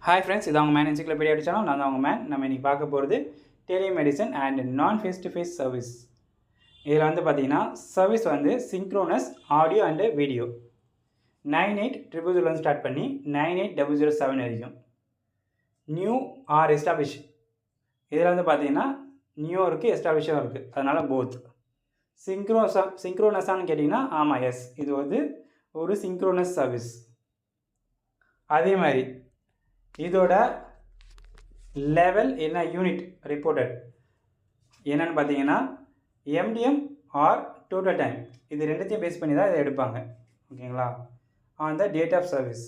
Hi friends, இது அவங்க man encyclopedia channel. நான் தான் அவங்க மேன். நம்ம இன்றைக்கி பார்க்க போகிறது டெலிமெடிசன் அண்ட் நான் ஃபேஸ் டு ஃபேஸ் சர்வீஸ். இதில் வந்து பார்த்தீங்கன்னா சர்வீஸ் வந்து synchronous audio and video 9800 start பண்ணி 98007 வரைக்கும். நியூ ஆர் எஸ்டாப்ளிஷ், இதில் வந்து பார்த்தீங்கன்னா நியூ இருக்குது, எஸ்டாப்ளிஷும் இருக்குது, அதனால் போத். சிங்க்ரோனஸான்னு கேட்டிங்கன்னா ஆமாம், எஸ், இது வந்து ஒரு சிங்க்ரோனஸ் சர்வீஸ். அதே மாதிரி இதோட லெவல் என்ன யூனிட் ரிப்போர்ட்டட் என்னன்னு பார்த்தீங்கன்னா எம்டிஎம் ஆர் டோட்டல் டைம், இது ரெண்டுத்தையும் பேஸ் பண்ணி தான் இதை எடுப்பாங்க. ஓகேங்களா? On the date of service.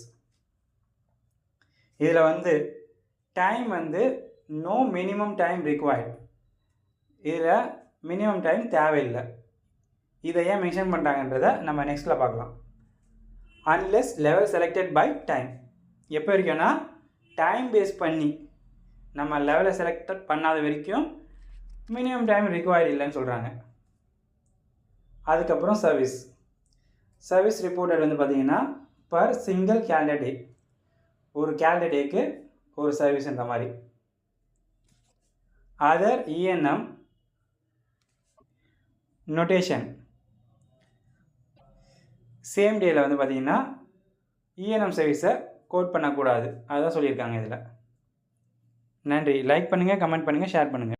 இதில் வந்து டைம் வந்து நோ மினிமம் டைம் ரிக்வயர்ட், இதில் மினிமம் டைம் தேவையில்லை. இதை ஏன் மென்ஷன் பண்ணுறாங்கன்றதை நம்ம நெக்ஸ்ட்டில் பார்க்கலாம். Unless level selected by time, எப்போ வரைக்கும்னா டைம் பேஸ் பண்ணி நம்ம லெவலை செலக்ட் பண்ணாத வரைக்கும் மினிமம் டைம் ரிக்வயர்ட் இல்லைன்னு சொல்கிறாங்க. அதுக்கப்புறம் சர்வீஸ் ரிப்போர்ட்டட் வந்து பார்த்திங்கன்னா பர் சிங்கிள் கேலண்டர் டே, ஒரு கேலண்டர் டேக்கு ஒரு சர்வீஸ் இந்த மாதிரி. அதர் இஎன்எம் நோட்டேஷன் சேம் டேயில் வந்து பார்த்திங்கன்னா இஎன்எம் சர்வீஸை கோட் பண்ணக்கூடாது, அதுதான் சொல்லியிருக்காங்க இதில். நன்றி. லைக் பண்ணுங்கள், கமெண்ட் பண்ணுங்கள், ஷேர் பண்ணுங்கள்.